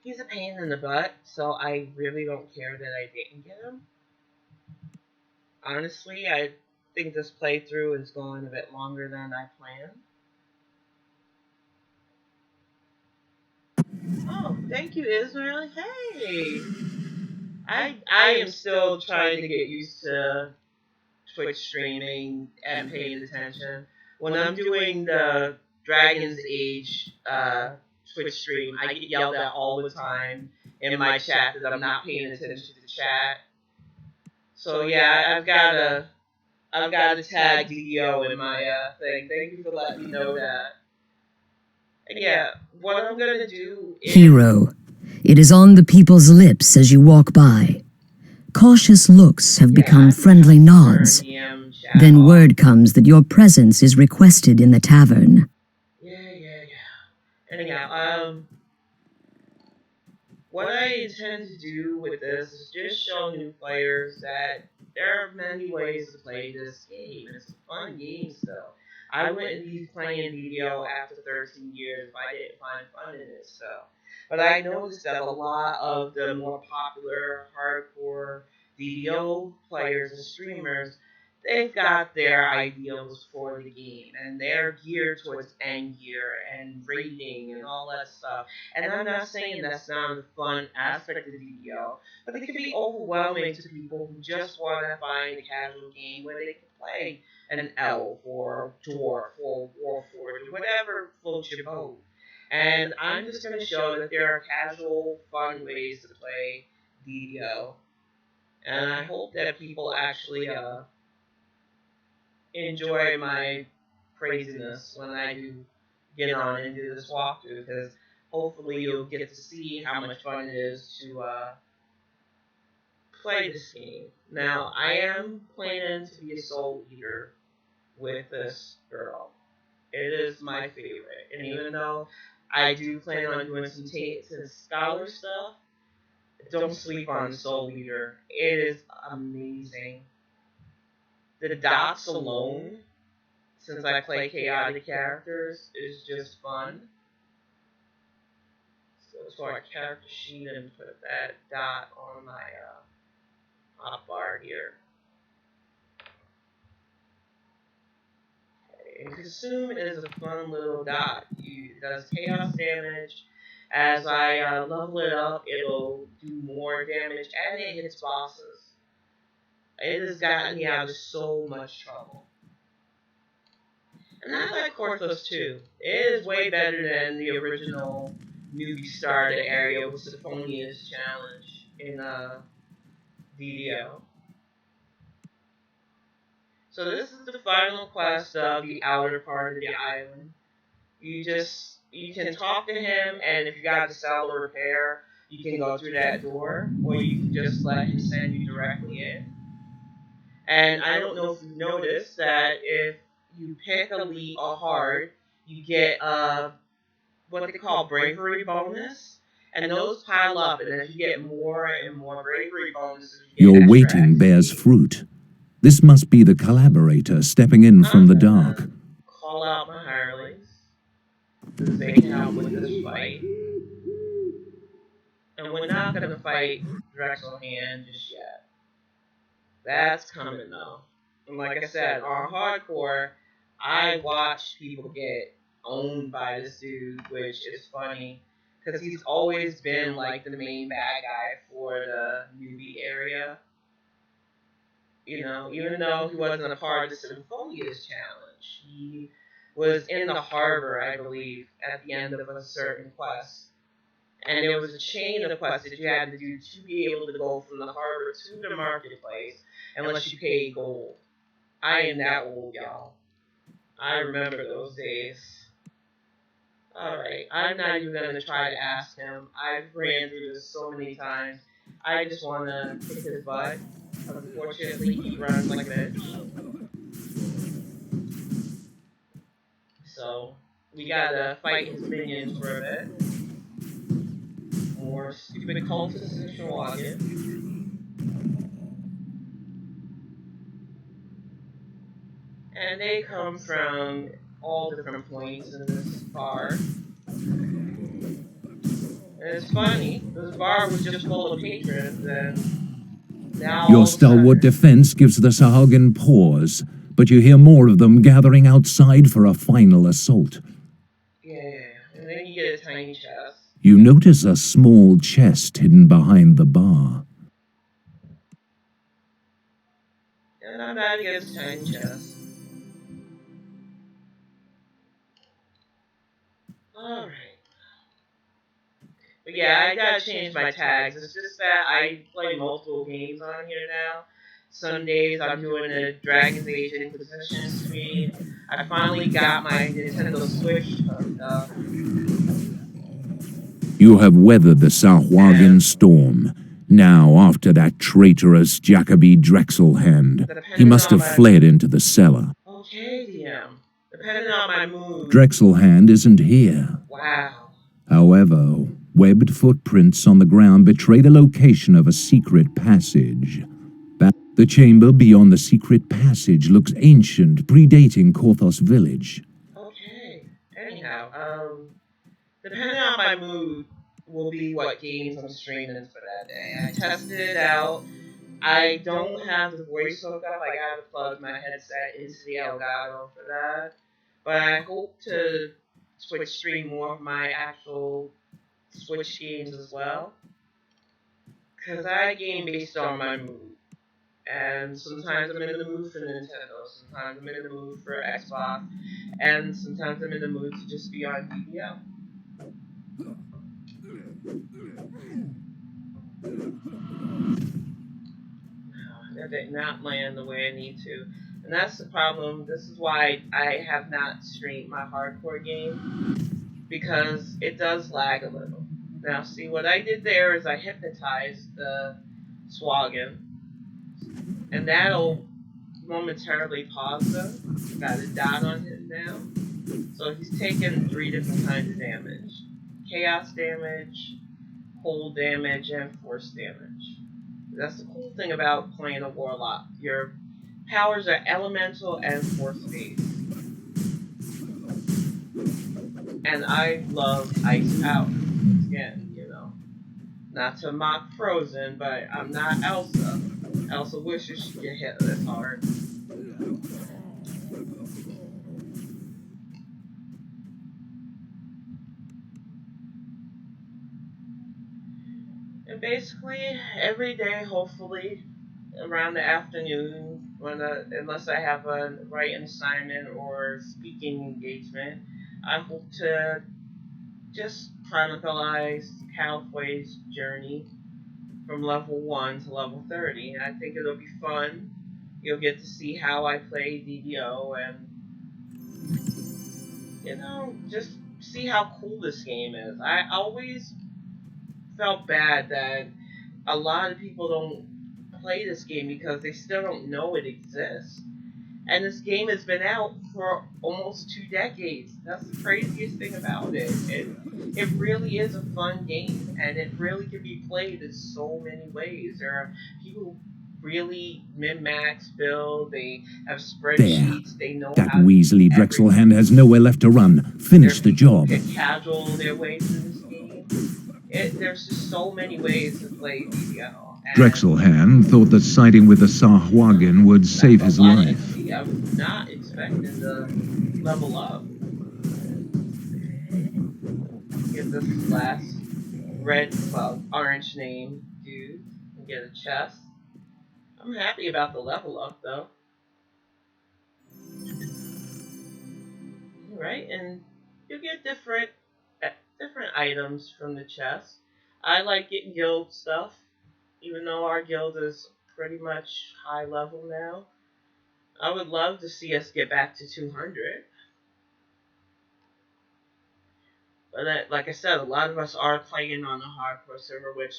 he's a pain in the butt, so I really don't care that I didn't get him. Honestly, I think this playthrough is going a bit longer than I planned. Oh, thank you, Israel. Hey! I am still trying to get used to Twitch streaming and paying attention. When I'm doing the Dragon's Age Twitch stream, I get yelled at all the time in my chat that I'm not paying attention to chat. So yeah, I've got to tag DDO in my thing. Thank you for letting me know that. And yeah, what I'm gonna do is Hero. It is on the people's lips as you walk by. Cautious looks have become friendly nods. Then word comes that your presence is requested in the tavern. Yeah. Anyhow, what I intend to do with this is just show new players that there are many ways to play this game. It's a fun game still. I wouldn't be playing DDO after 13 years if I didn't find fun in it still. But I noticed that a lot of the more popular hardcore DDO players and streamers, they've got their ideals for the game, and they're geared towards end gear and rating and all that stuff. And I'm not saying that's not a fun aspect of DDO, but it can be overwhelming to people who just want to find a casual game where they can play an elf or a dwarf or a warforged, whatever floats your boat. And I'm just going to show that there are casual, fun ways to play DDO. And I hope that people actually enjoy my craziness when I do get on and do this walkthrough, because hopefully you'll get to see how much fun it is to play this game. Now, I am planning to be a soul eater with this girl. It is my favorite, and even though I do plan on doing some Tate and Scholar stuff, don't sleep on Soul Eater. It is amazing. The dots alone, since I play chaotic characters, is just fun. So let's go to our character sheet and put that dot on my hotbar here. Okay. And Consume is a fun little dot. It does chaos damage. As I level it up, it'll do more damage, and it hits bosses. It has gotten me out of so much trouble. And I like Korthos too. It is way better than the original newbie starter area with Symphonia's challenge in DDO. So this is the final quest of the outer part of the island. You can talk to him, and if you got to sell or repair, you can go through that door, or you can just let him send you directly in. And I don't know if you noticed that if you pick elite or hard, you get what they call bravery bonus, and those pile up, and as you get more and more bravery bonuses, you get Your extra waiting XP. bears fruit. This must be the collaborator stepping in from the dark. Call out my hirelings, because they can help with this fight. And we're not going to fight Drexel Hand just yet. That's coming though. And like I said, on hardcore, I watch people get owned by this dude, which is funny, because he's always been like the main bad guy for the newbie area. You know, even though he wasn't a part of the Symphonia's challenge, he was in the harbor, I believe, at the end of a certain quest. And there was a chain of quests that you had to do to be able to go from the harbor to the marketplace, unless you paid gold. I am that old, y'all. I remember those days. Alright, I'm not even going to try to ask him. I've ran through this so many times. I just want to kick his butt. Unfortunately, he runs like a bitch. So, we gotta fight his minions for a bit. More stupid cultists in Shawagin. And they come from all different points in this bar. And it's funny, this bar was just full of patrons, and now Your all of a stalwart sudden, defense gives the Sahagin pause, but you hear more of them gathering outside for a final assault. yeah, and then you get a tiny chest. You notice a small chest hidden behind the bar. And I'm not against tiny chests. Alright. But yeah, I gotta change my tags. It's just that I play multiple games on here now. Some days I'm doing a Dragon's Age Inquisition stream. I finally got my Nintendo Switch hooked up. You have weathered the Sahagin storm. Now, after that traitorous Jacoby Drexelhand, he must have fled into the cellar. Okay, DM. Depending on my mood. Drexelhand isn't here. Wow. However, webbed footprints on the ground betray the location of a secret passage. The chamber beyond the secret passage looks ancient, predating Korthos village. Okay. Anyhow, depending on my mood will be what games I'm streaming for that day. I tested it out. I don't have the voice hooked up. I gotta plug my headset into the Elgato for that. But I hope to Switch stream more of my actual Switch games as well. Because I game based on my mood. And sometimes I'm in the mood for Nintendo, sometimes I'm in the mood for Xbox, and sometimes I'm in the mood to just be on DBL. That did not land the way I need to. And that's the problem. This is why I have not streamed my hardcore game, because it does lag a little. Now, see, what I did there is I hypnotized the Swaggin, and that'll momentarily pause them. I got a dot on him now. So he's taken 3 different kinds of damage: chaos damage, cold damage, and force damage. That's the cool thing about playing a warlock. Your powers are elemental and force based. And I love ice powers. Again, not to mock Frozen, but I'm not Elsa. Elsa wishes she could hit this hard. And basically, every day, hopefully, around the afternoon, unless I have a writing assignment or speaking engagement, I hope to just chronicleize Calfway's journey from level 1 to level 30. I think it'll be fun. You'll get to see how I play DDO and, just see how cool this game is. I always felt bad that a lot of people don't play this game because they still don't know it exists. And this game has been out for almost 2 decades. That's the craziest thing about it. It really is a fun game, and it really can be played in so many ways. There are people who really min-max build. They have There. spreadsheets. They know That how to do Weasley Drexelhand everything. has nowhere left to run. There Finish are the people who job. can casual their way through this game. There's just so many ways to play DDL, and Drexelhand thought that siding with the Sahwagin would save that's a his lot of life. XP. I was not expecting to level up. Get this last orange name dude and get a chest. I'm happy about the level up though. Right, and you get different items from the chest. I like getting guild stuff, even though our guild is pretty much high level now. I would love to see us get back to 200. But like I said, a lot of us are playing on a hardcore server, which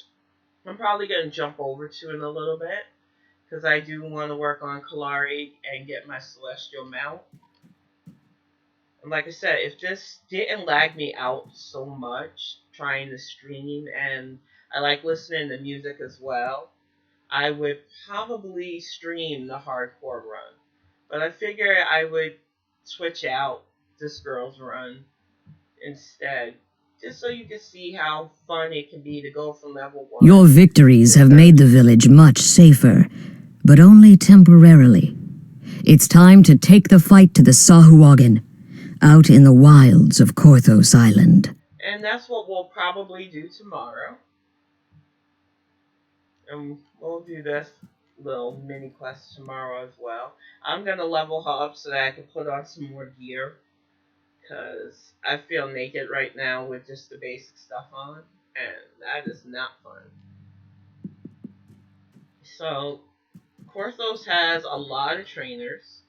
I'm probably going to jump over to in a little bit, because I do want to work on Kalari and get my Celestial mount. And like I said, if this didn't lag me out so much trying to stream, and I like listening to music as well, I would probably stream the hardcore run. But I figure I would switch out this girl's run instead, just so you can see how fun it can be to go from level 1 Your victories to have made the 30. village much safer, but only temporarily. It's time to take the fight to the Sahuagin, out in the wilds of Korthos Island. And that's what we'll probably do tomorrow. And we'll do this little mini quest tomorrow as well. I'm going to level her up so that I can put on some more gear, because I feel naked right now with just the basic stuff on, and that is not fun. So, Korthos has a lot of trainers.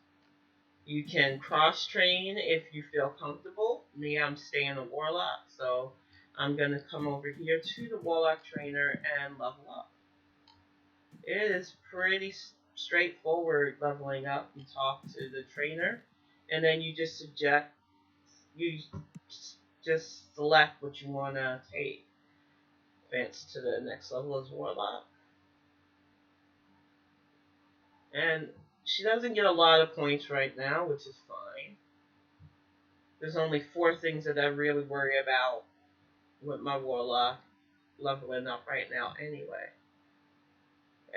You can cross train if you feel comfortable. Me, I'm staying a warlock, so I'm going to come over here to the warlock trainer and level up. It is pretty straightforward leveling up. You talk to the trainer, and then you just select what you want to take. Advance to the next level as warlock, and she doesn't get a lot of points right now, which is fine. There's only 4 things that I really worry about with my warlock leveling up right now anyway.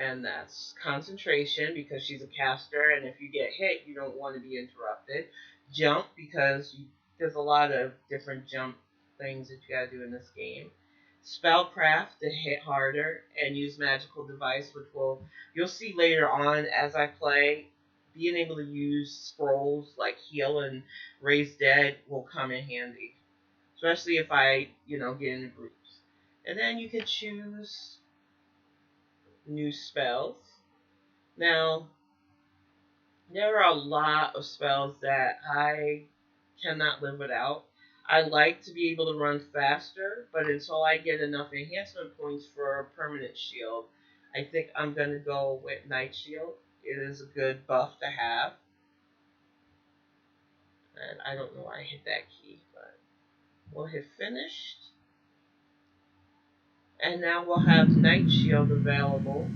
And that's concentration, because she's a caster, and if you get hit, you don't want to be interrupted. Jump, because there's a lot of different jump things that you gotta do in this game. Spellcraft, to hit harder, and use magical device, which you'll see later on as I play. Being able to use scrolls like heal and raise dead will come in handy, especially if I get in groups. And then you can choose new spells. Now, There are a lot of spells that I cannot live without. I like to be able to run faster, but until I get enough enhancement points for a permanent shield, I think I'm going to go with Night Shield. It is a good buff to have. And I don't know why I hit that key, but we'll hit finished. And now we'll have Night Shield available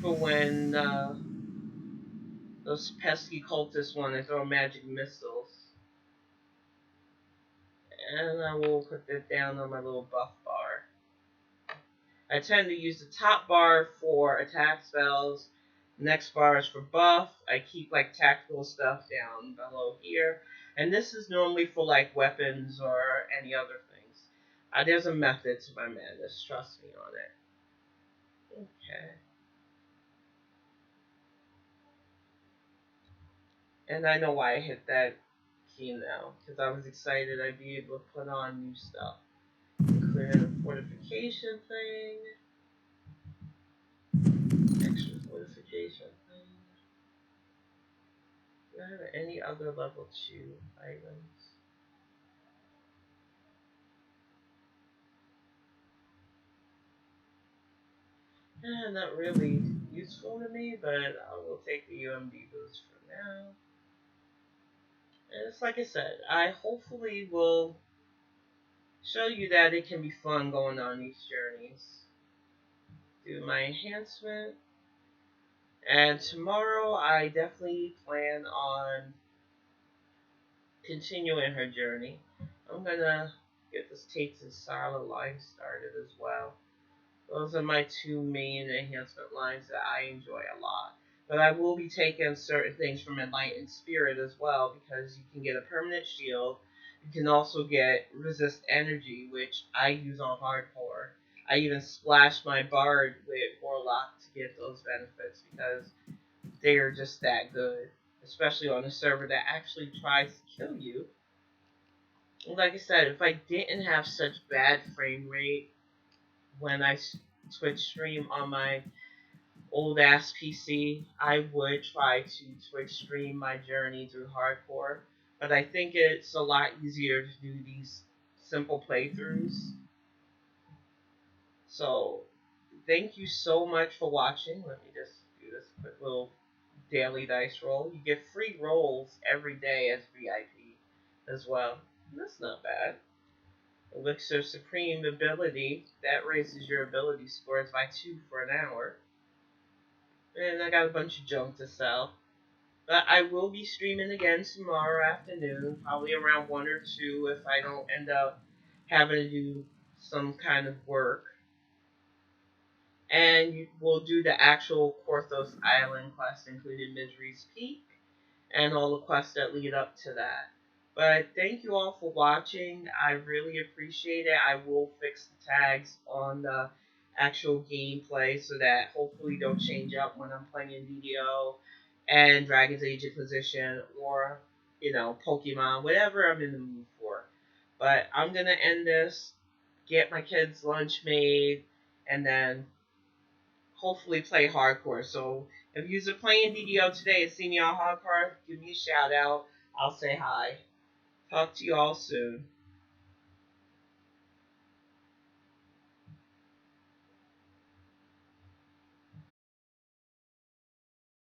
for when those pesky cultists want to throw magic missiles. And I will put that down on my little buff bar. I tend to use the top bar for attack spells. Next bar is for buff. I keep like tactical stuff down below here. And this is normally for like weapons or any other things. There's a method to my madness. Trust me on it. Okay. And I know why I hit that key now. Because I was excited I'd be able to put on new stuff. Clear the fortification thing. Extra fortification thing. Do I have any other level 2 items? Not really useful to me, but I will take the UMD boost for now. And it's like I said, I hopefully will show you that it can be fun going on these journeys. Do my enhancement. And tomorrow I definitely plan on continuing her journey. I'm gonna get this Tates and Silent line started as well. Those are my two main enhancement lines that I enjoy a lot. But I will be taking certain things from Enlightened Spirit as well, because you can get a permanent shield. You can also get resist energy, which I use on hardcore. I even splash my bard with Warlock to get those benefits because they are just that good, especially on a server that actually tries to kill you. Like I said, if I didn't have such bad frame rate when I Twitch stream on my old ass PC, I would try to Twitch stream my journey through hardcore. But I think it's a lot easier to do these simple playthroughs. So, thank you so much for watching. Let me just do this quick little daily dice roll. You get free rolls every day as VIP as well. That's not bad. Elixir Supreme ability, that raises your ability scores by 2 for an hour. And I got a bunch of junk to sell. But I will be streaming again tomorrow afternoon, probably around 1 or 2 if I don't end up having to do some kind of work. And we'll do the actual Korthos Island quest, including Misery's Peak, and all the quests that lead up to that. But thank you all for watching. I really appreciate it. I will fix the tags on the actual gameplay so that hopefully they'll change up when I'm playing DDO and Dragon's Age Inquisition or, Pokemon, whatever I'm in the mood for. But I'm going to end this, get my kids lunch made, and then hopefully play hardcore. So if you're playing DDO today and see me on hardcore, give me a shout out. I'll say hi. Talk to you all soon.